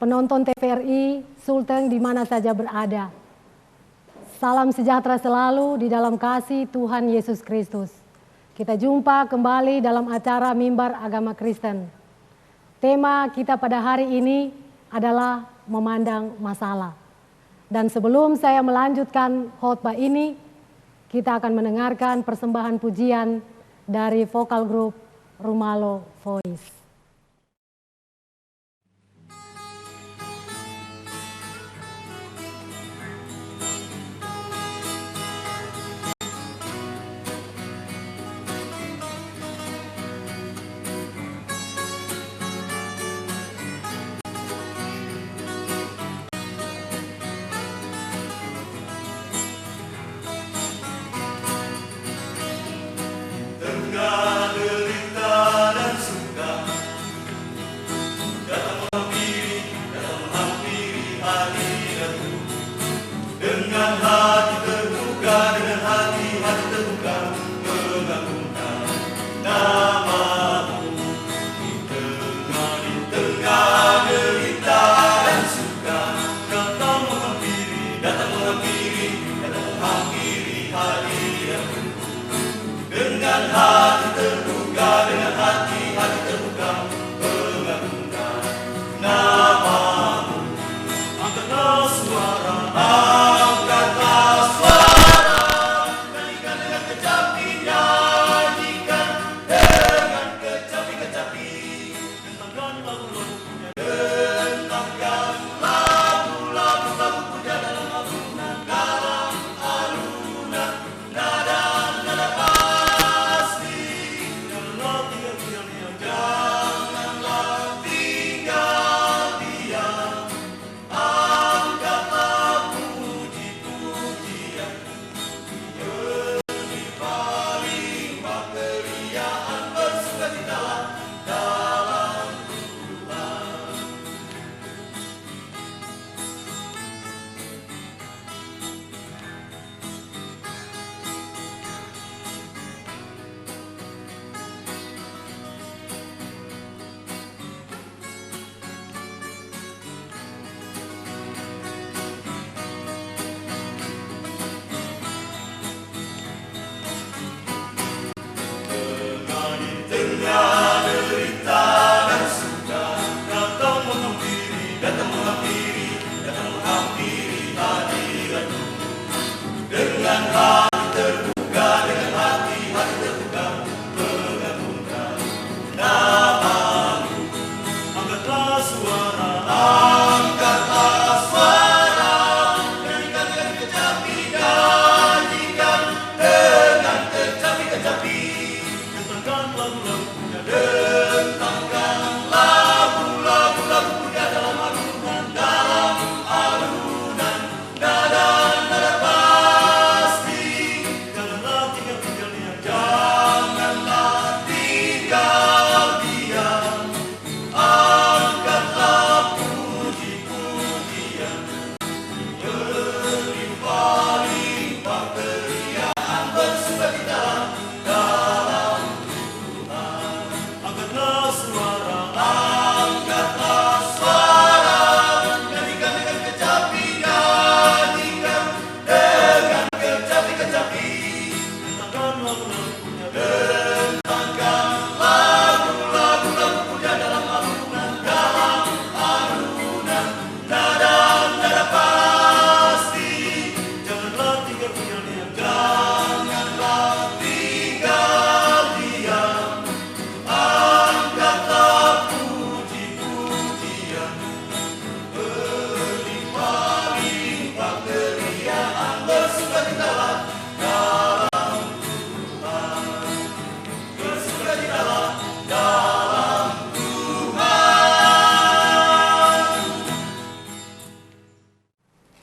penonton TVRI, Sultan di mana saja berada. Salam sejahtera selalu di dalam kasih Tuhan Yesus Kristus. Kita jumpa kembali dalam acara Mimbar Agama Kristen. Tema kita pada hari ini adalah memandang masalah. Dan sebelum saya melanjutkan khotbah ini, kita akan mendengarkan persembahan pujian dari vokal grup Rumalo Voice.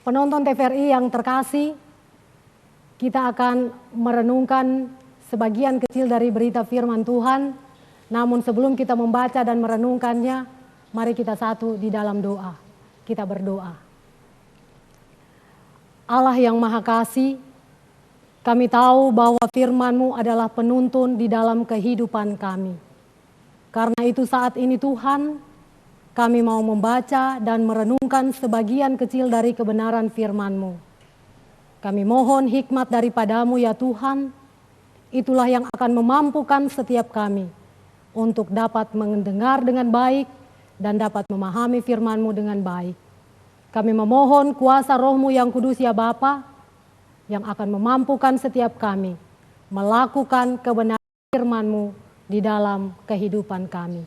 Penonton TVRI yang terkasih, kita akan merenungkan sebagian kecil dari berita firman Tuhan. Namun sebelum kita membaca dan merenungkannya, mari kita satu di dalam doa. Kita berdoa. Allah yang Maha Kasih, kami tahu bahwa firman-Mu adalah penuntun di dalam kehidupan kami. Karena itu saat ini Tuhan, Kami mau membaca dan merenungkan sebagian kecil dari kebenaran firman-Mu. Kami mohon hikmat daripada-Mu ya Tuhan, itulah yang akan memampukan setiap kami untuk dapat mendengar dengan baik dan dapat memahami firman-Mu dengan baik. Kami memohon kuasa Roh-Mu yang kudus ya Bapa, yang akan memampukan setiap kami melakukan kebenaran firman-Mu di dalam kehidupan kami.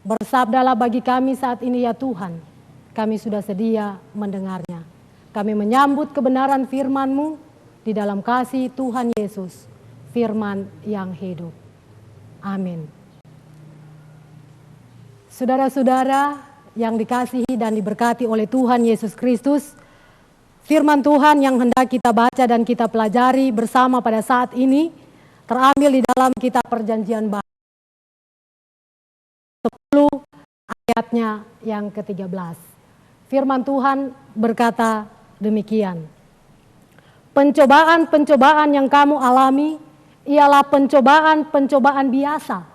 Bersabdalah bagi kami saat ini ya Tuhan, kami sudah sedia mendengarnya. Kami menyambut kebenaran firman-Mu di dalam kasih Tuhan Yesus, firman yang hidup. Amin. Saudara-saudara yang dikasihi dan diberkati oleh Tuhan Yesus Kristus, firman Tuhan yang hendak kita baca dan kita pelajari bersama pada saat ini terambil di dalam kitab Perjanjian Baru 10 ayatnya yang ke-13. Firman Tuhan berkata demikian. Pencobaan-pencobaan yang kamu alami ialah pencobaan-pencobaan biasa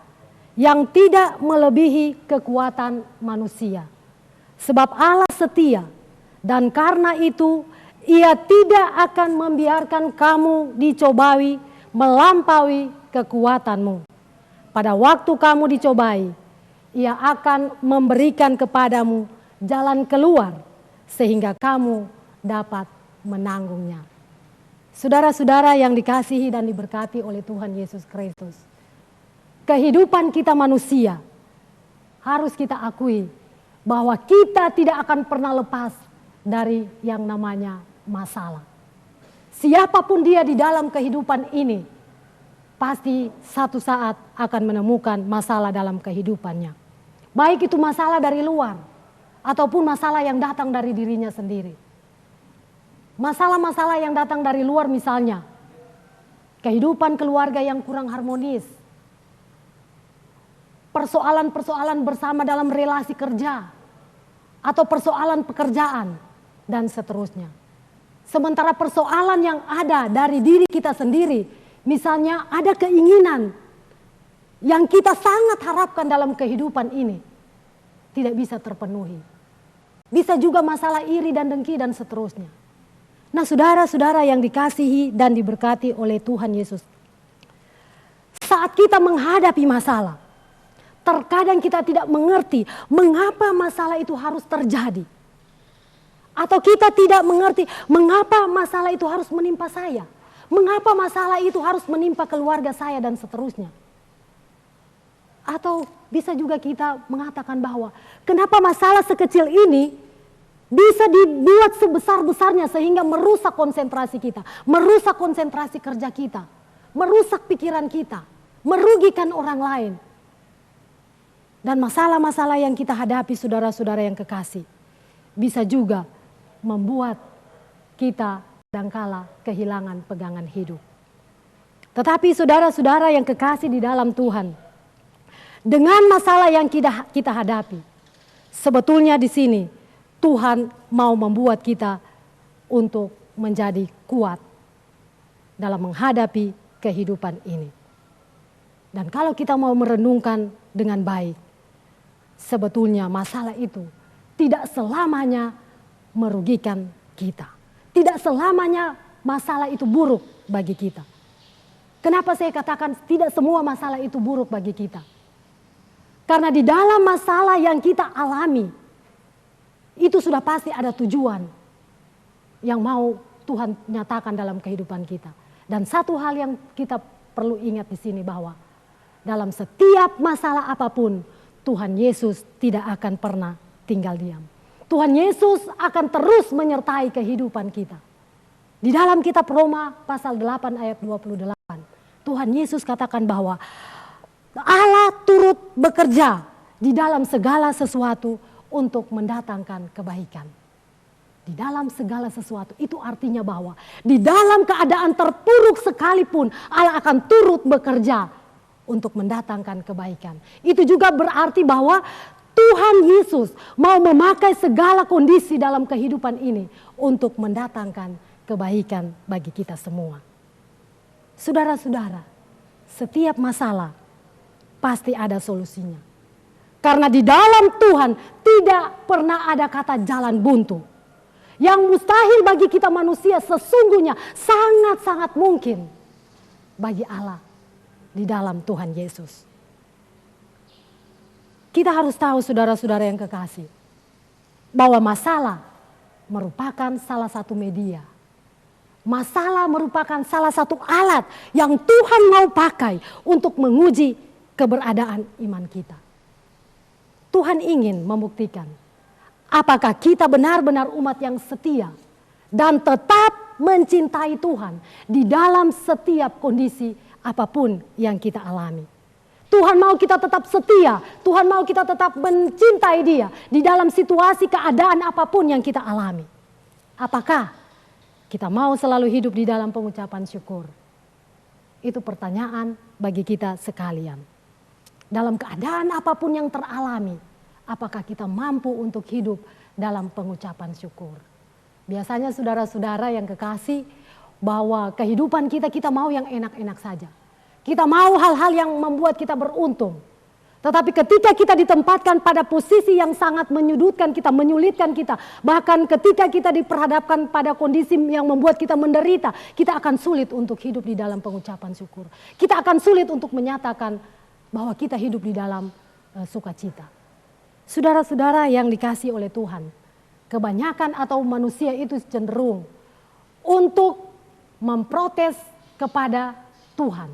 yang tidak melebihi kekuatan manusia. Sebab Allah setia dan karena itu Ia tidak akan membiarkan kamu dicobai melampaui kekuatanmu. Pada waktu kamu dicobai, Ia akan memberikan kepadamu jalan keluar sehingga kamu dapat menanggungnya. Saudara-saudara yang dikasihi dan diberkati oleh Tuhan Yesus Kristus, kehidupan kita manusia harus kita akui bahwa kita tidak akan pernah lepas dari yang namanya masalah. Siapapun dia di dalam kehidupan ini pasti satu saat akan menemukan masalah dalam kehidupannya. Baik itu masalah dari luar ataupun masalah yang datang dari dirinya sendiri. Masalah-masalah yang datang dari luar misalnya kehidupan keluarga yang kurang harmonis, persoalan-persoalan bersama dalam relasi kerja, atau persoalan pekerjaan, dan seterusnya. Sementara persoalan yang ada dari diri kita sendiri, misalnya ada keinginan yang kita sangat harapkan dalam kehidupan ini, tidak bisa terpenuhi. Bisa juga masalah iri dan dengki dan seterusnya. Nah saudara-saudara yang dikasihi dan diberkati oleh Tuhan Yesus, saat kita menghadapi masalah, terkadang kita tidak mengerti mengapa masalah itu harus terjadi. Atau kita tidak mengerti mengapa masalah itu harus menimpa saya. Mengapa masalah itu harus menimpa keluarga saya dan seterusnya. Atau bisa juga kita mengatakan bahwa kenapa masalah sekecil ini bisa dibuat sebesar-besarnya sehingga merusak konsentrasi kita. Merusak konsentrasi kerja kita. Merusak pikiran kita. Merugikan orang lain. Dan masalah-masalah yang kita hadapi saudara-saudara yang kekasih bisa juga membuat kita kadangkala kehilangan pegangan hidup. Tetapi saudara-saudara yang kekasih di dalam Tuhan, dengan masalah yang kita hadapi, sebetulnya di sini Tuhan mau membuat kita untuk menjadi kuat dalam menghadapi kehidupan ini. Dan kalau kita mau merenungkan dengan baik, sebetulnya masalah itu tidak selamanya merugikan kita. Tidak selamanya masalah itu buruk bagi kita. Kenapa saya katakan tidak semua masalah itu buruk bagi kita? Karena di dalam masalah yang kita alami, itu sudah pasti ada tujuan yang mau Tuhan nyatakan dalam kehidupan kita. Dan satu hal yang kita perlu ingat di sini bahwa dalam setiap masalah apapun, Tuhan Yesus tidak akan pernah tinggal diam. Tuhan Yesus akan terus menyertai kehidupan kita. Di dalam kitab Roma pasal 8 ayat 28, Tuhan Yesus katakan bahwa Allah turut bekerja di dalam segala sesuatu untuk mendatangkan kebaikan. Di dalam segala sesuatu itu artinya bahwa di dalam keadaan terpuruk sekalipun Allah akan turut bekerja untuk mendatangkan kebaikan. Itu juga berarti bahwa Tuhan Yesus mau memakai segala kondisi dalam kehidupan ini untuk mendatangkan kebaikan bagi kita semua. Saudara-saudara, setiap masalah pasti ada solusinya. Karena di dalam Tuhan tidak pernah ada kata jalan buntu. Yang mustahil bagi kita manusia sesungguhnya sangat-sangat mungkin bagi Allah di dalam Tuhan Yesus. Kita harus tahu saudara-saudara yang kekasih, bahwa masalah merupakan salah satu media. Masalah merupakan salah satu alat yang Tuhan mau pakai untuk menguji keberadaan iman kita. Tuhan ingin membuktikan apakah kita benar-benar umat yang setia dan tetap mencintai Tuhan di dalam setiap kondisi apapun yang kita alami. Tuhan mau kita tetap setia, Tuhan mau kita tetap mencintai Dia di dalam situasi keadaan apapun yang kita alami. Apakah kita mau selalu hidup di dalam pengucapan syukur? Itu pertanyaan bagi kita sekalian. Dalam keadaan apapun yang teralami, apakah kita mampu untuk hidup dalam pengucapan syukur? Biasanya saudara-saudara yang kekasih, bahwa kehidupan kita mau yang enak-enak saja. Kita mau hal-hal yang membuat kita beruntung. Tetapi ketika kita ditempatkan pada posisi yang sangat menyudutkan kita, menyulitkan kita, bahkan ketika kita diperhadapkan pada kondisi yang membuat kita menderita, kita akan sulit untuk hidup di dalam pengucapan syukur. Kita akan sulit untuk menyatakan bahwa kita hidup di dalam sukacita. Saudara-saudara yang dikasihi oleh Tuhan, kebanyakan atau manusia itu cenderung untuk memprotes kepada Tuhan.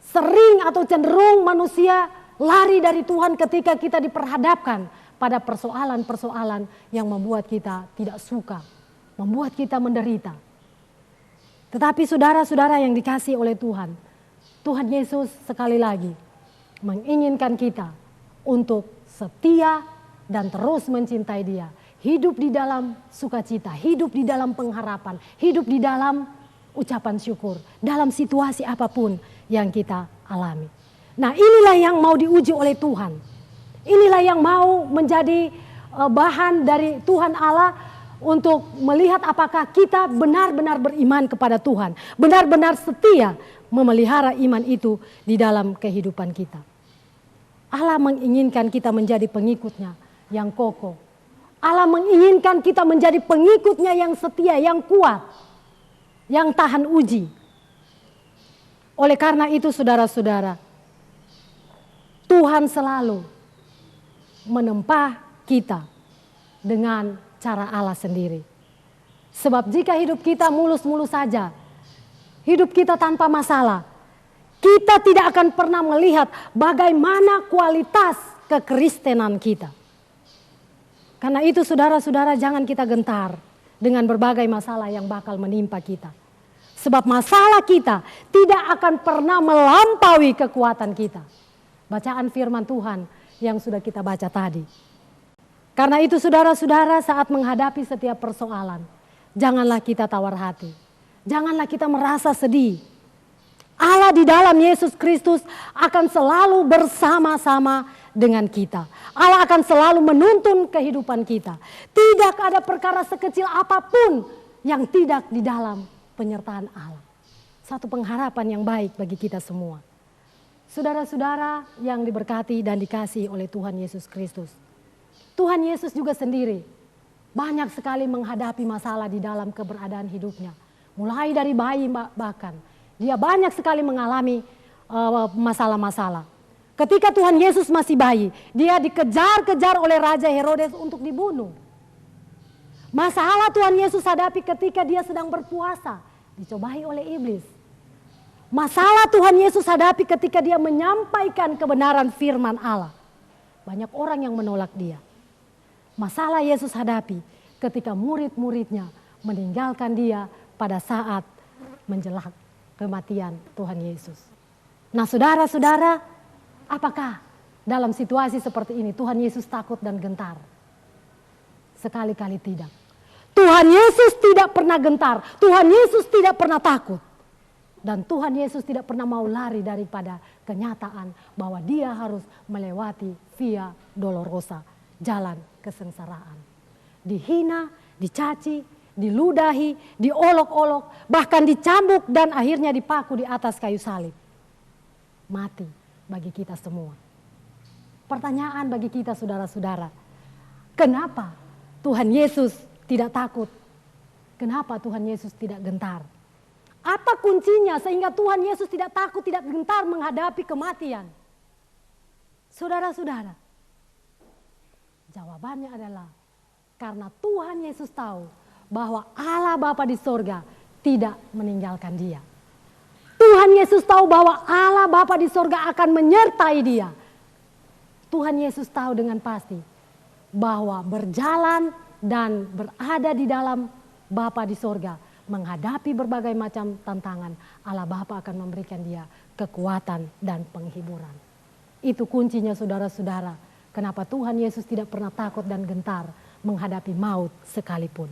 Sering atau cenderung manusia lari dari Tuhan ketika kita diperhadapkan pada persoalan-persoalan yang membuat kita tidak suka, membuat kita menderita. Tetapi saudara-saudara yang dikasihi oleh Tuhan, Tuhan Yesus sekali lagi menginginkan kita untuk setia dan terus mencintai Dia. Hidup di dalam sukacita, hidup di dalam pengharapan, hidup di dalam ucapan syukur dalam situasi apapun yang kita alami. Nah, inilah yang mau diuji oleh Tuhan. Inilah yang mau menjadi bahan dari Tuhan Allah untuk melihat apakah kita benar-benar beriman kepada Tuhan, benar-benar setia memelihara iman itu di dalam kehidupan kita. Allah menginginkan kita menjadi pengikutnya yang kokoh. Allah menginginkan kita menjadi pengikutnya yang setia, yang kuat, yang tahan uji. Oleh karena itu saudara-saudara, Tuhan selalu menempa kita dengan cara Allah sendiri. Sebab jika hidup kita mulus-mulus saja, hidup kita tanpa masalah, kita tidak akan pernah melihat bagaimana kualitas kekristenan kita. Karena itu saudara-saudara, jangan kita gentar dengan berbagai masalah yang bakal menimpa kita. Sebab masalah kita tidak akan pernah melampaui kekuatan kita. Bacaan firman Tuhan yang sudah kita baca tadi. Karena itu saudara-saudara, saat menghadapi setiap persoalan, janganlah kita tawar hati. Janganlah kita merasa sedih. Allah di dalam Yesus Kristus akan selalu bersama-sama dengan kita. Allah akan selalu menuntun kehidupan kita. Tidak ada perkara sekecil apapun yang tidak di dalam penyertaan Allah. Satu pengharapan yang baik bagi kita semua. Saudara-saudara yang diberkati dan dikasihi oleh Tuhan Yesus Kristus. Tuhan Yesus juga sendiri banyak sekali menghadapi masalah di dalam keberadaan hidupnya. Mulai dari bayi bahkan. Dia banyak sekali mengalami masalah-masalah. Ketika Tuhan Yesus masih bayi, dia dikejar-kejar oleh Raja Herodes untuk dibunuh. Masalah Tuhan Yesus hadapi ketika dia sedang berpuasa, dicobai oleh iblis. Masalah Tuhan Yesus hadapi ketika dia menyampaikan kebenaran firman Allah. Banyak orang yang menolak dia. Masalah Yesus hadapi ketika murid-muridnya meninggalkan dia pada saat menjelang kematian Tuhan Yesus. Nah saudara-saudara, apakah dalam situasi seperti ini Tuhan Yesus takut dan gentar? Sekali-kali tidak. Tuhan Yesus tidak pernah gentar, Tuhan Yesus tidak pernah takut. Dan Tuhan Yesus tidak pernah mau lari daripada kenyataan bahwa dia harus melewati via dolorosa, jalan kesengsaraan. Dihina, dicaci, diludahi, diolok-olok, bahkan dicambuk dan akhirnya dipaku di atas kayu salib. Mati bagi kita semua. Pertanyaan bagi kita saudara-saudara, kenapa Tuhan Yesus tidak takut? Kenapa Tuhan Yesus tidak gentar? Apa kuncinya sehingga Tuhan Yesus tidak takut, tidak gentar menghadapi kematian? Saudara-saudara, jawabannya adalah karena Tuhan Yesus tahu bahwa Allah Bapa di sorga tidak meninggalkan dia. Tuhan Yesus tahu bahwa Allah Bapa di sorga akan menyertai dia. Tuhan Yesus tahu dengan pasti bahwa berjalan dan berada di dalam Bapa di sorga, menghadapi berbagai macam tantangan, Allah Bapa akan memberikan dia kekuatan dan penghiburan. Itu kuncinya saudara-saudara, kenapa Tuhan Yesus tidak pernah takut dan gentar menghadapi maut sekalipun.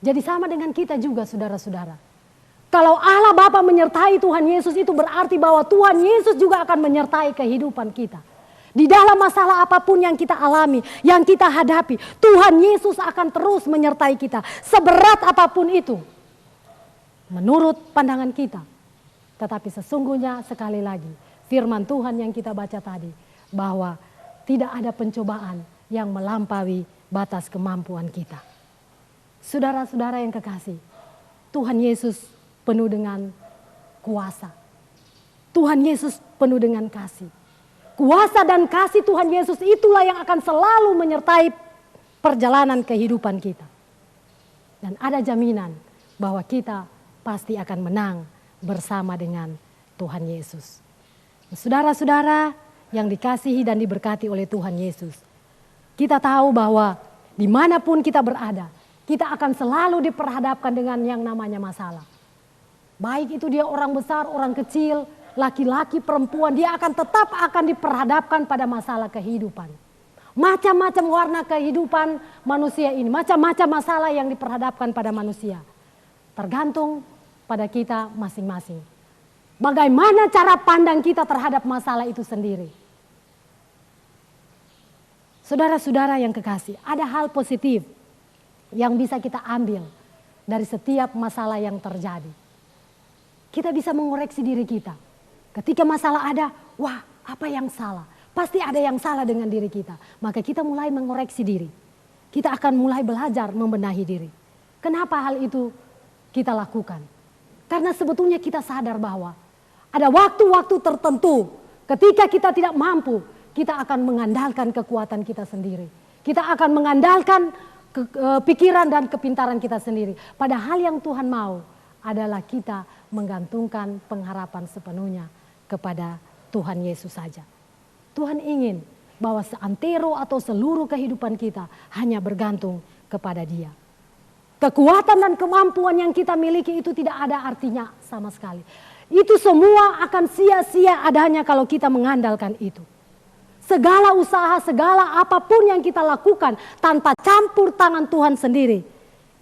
Jadi sama dengan kita juga saudara-saudara. Kalau Allah Bapa menyertai Tuhan Yesus, itu berarti bahwa Tuhan Yesus juga akan menyertai kehidupan kita. Di dalam masalah apapun yang kita alami, yang kita hadapi, Tuhan Yesus akan terus menyertai kita. Seberat apapun itu, menurut pandangan kita. Tetapi sesungguhnya sekali lagi, firman Tuhan yang kita baca tadi, bahwa tidak ada pencobaan yang melampaui batas kemampuan kita. Saudara-saudara yang kekasih, Tuhan Yesus penuh dengan kuasa. Tuhan Yesus penuh dengan kasih. Kuasa dan kasih Tuhan Yesus itulah yang akan selalu menyertai perjalanan kehidupan kita. Dan ada jaminan bahwa kita pasti akan menang bersama dengan Tuhan Yesus. Saudara-saudara yang dikasihi dan diberkati oleh Tuhan Yesus, kita tahu bahwa dimanapun kita berada, kita akan selalu diperhadapkan dengan yang namanya masalah. Baik itu dia orang besar, orang kecil, laki-laki, perempuan, dia akan tetap diperhadapkan pada masalah kehidupan. Macam-macam warna kehidupan manusia ini, macam-macam masalah yang diperhadapkan pada manusia. Tergantung pada kita masing-masing. Bagaimana cara pandang kita terhadap masalah itu sendiri. Saudara-saudara yang kekasih, ada hal positif yang bisa kita ambil dari setiap masalah yang terjadi. Kita bisa mengoreksi diri kita. Ketika masalah ada, wah apa yang salah? Pasti ada yang salah dengan diri kita. Maka kita mulai mengoreksi diri. Kita akan mulai belajar membenahi diri. Kenapa hal itu kita lakukan? Karena sebetulnya kita sadar bahwa ada waktu-waktu tertentu ketika kita tidak mampu, kita akan mengandalkan kekuatan kita sendiri. Kita akan mengandalkan pikiran dan kepintaran kita sendiri. Padahal yang Tuhan mau adalah kita menggantungkan pengharapan sepenuhnya kepada Tuhan Yesus saja. Tuhan ingin bahwa seantero atau seluruh kehidupan kita hanya bergantung kepada Dia. Kekuatan dan kemampuan yang kita miliki itu tidak ada artinya sama sekali. Itu semua akan sia-sia adanya kalau kita mengandalkan itu. Segala usaha, segala apapun yang kita lakukan tanpa campur tangan Tuhan sendiri,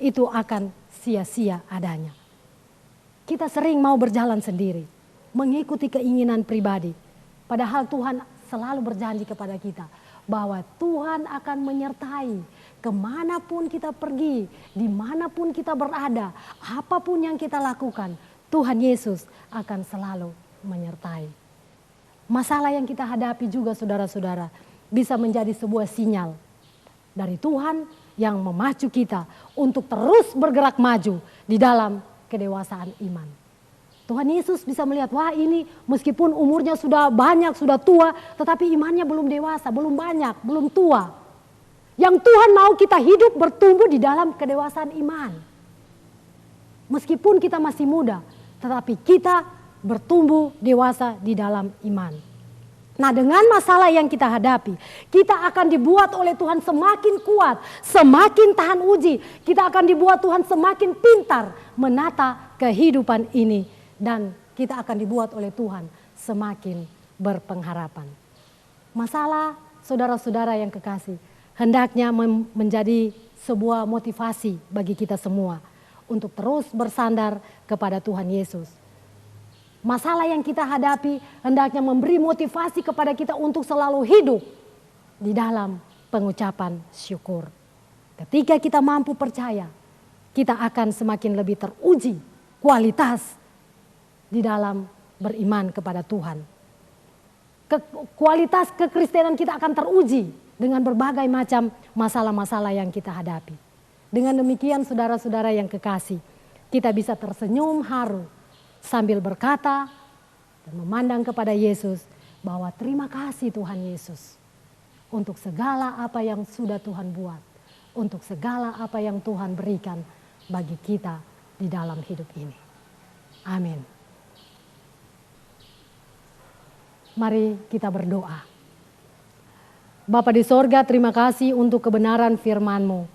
itu akan sia-sia adanya. Kita sering mau berjalan sendiri, mengikuti keinginan pribadi. Padahal Tuhan selalu berjanji kepada kita bahwa Tuhan akan menyertai kemanapun kita pergi, dimanapun kita berada, apapun yang kita lakukan, Tuhan Yesus akan selalu menyertai. Masalah yang kita hadapi juga saudara-saudara bisa menjadi sebuah sinyal dari Tuhan yang memacu kita untuk terus bergerak maju di dalam kedewasaan iman. Tuhan Yesus bisa melihat, wah ini meskipun umurnya sudah banyak, sudah tua, tetapi imannya belum dewasa, belum banyak, belum tua. Yang Tuhan mau kita hidup bertumbuh di dalam kedewasaan iman. Meskipun kita masih muda, tetapi kita bertumbuh dewasa di dalam iman. Nah, dengan masalah yang kita hadapi, kita akan dibuat oleh Tuhan semakin kuat, semakin tahan uji. Kita akan dibuat Tuhan semakin pintar menata kehidupan ini. Dan kita akan dibuat oleh Tuhan semakin berpengharapan. Masalah saudara-saudara yang kekasih, hendaknya menjadi sebuah motivasi bagi kita semua untuk terus bersandar kepada Tuhan Yesus. Masalah yang kita hadapi hendaknya memberi motivasi kepada kita untuk selalu hidup di dalam pengucapan syukur. Ketika kita mampu percaya, kita akan semakin lebih teruji kualitas di dalam beriman kepada Tuhan. kualitas kekristenan kita akan teruji dengan berbagai macam masalah-masalah yang kita hadapi. Dengan demikian saudara-saudara yang kekasih, kita bisa tersenyum haru sambil berkata dan memandang kepada Yesus bahwa terima kasih Tuhan Yesus untuk segala apa yang sudah Tuhan buat, untuk segala apa yang Tuhan berikan bagi kita di dalam hidup ini. Amin. Mari kita berdoa. Bapa di sorga, terima kasih untuk kebenaran firman-Mu.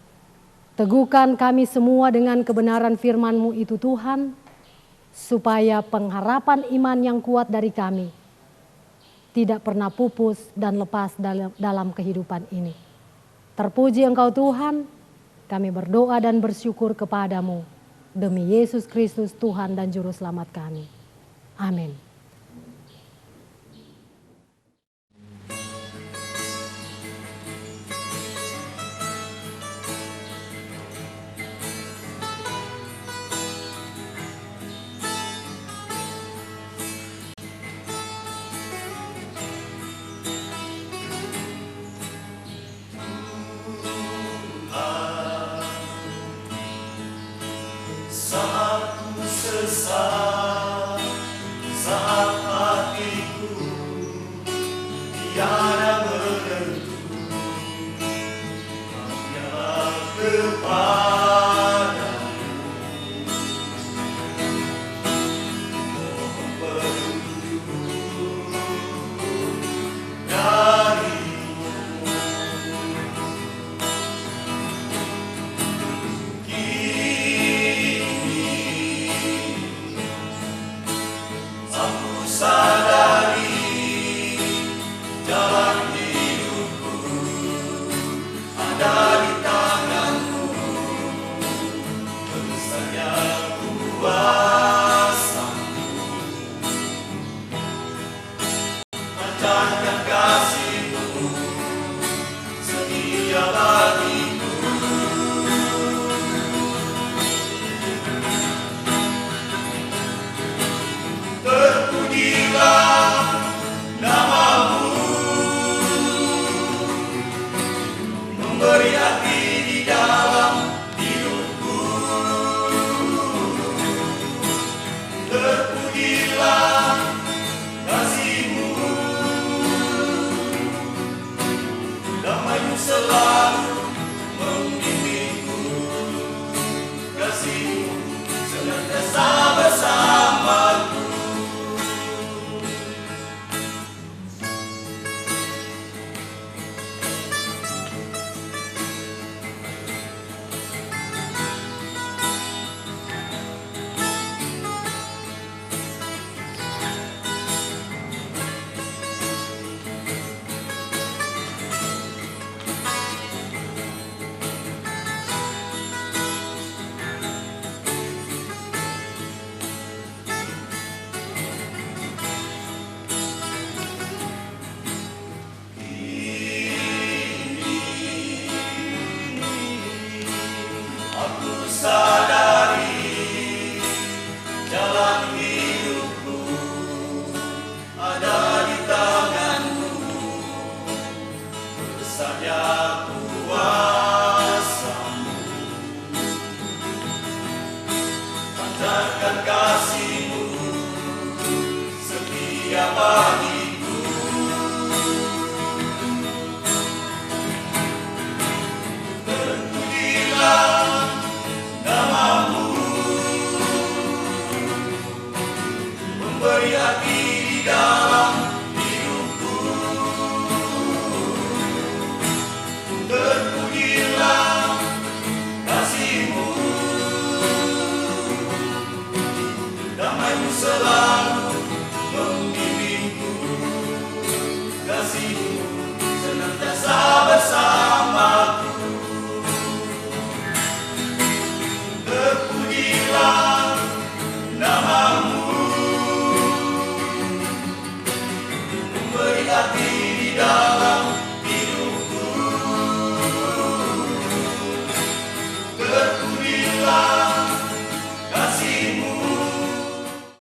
Teguhkan kami semua dengan kebenaran firman-Mu itu Tuhan, supaya pengharapan iman yang kuat dari kami tidak pernah pupus dan lepas dalam kehidupan ini. Terpuji Engkau Tuhan, kami berdoa dan bersyukur kepadamu. Demi Yesus Kristus Tuhan dan Juru Selamat kami. Amin. Saat hatiku tiada menentu, hanya kepadamu mohon petunjuk darimu. Sadari jalan hidupku ada di tanganmu, besarnya kuasa-Mu, panjangnya kasih-Mu setia bagiku. Terpujilah nama-Mu, memberi hati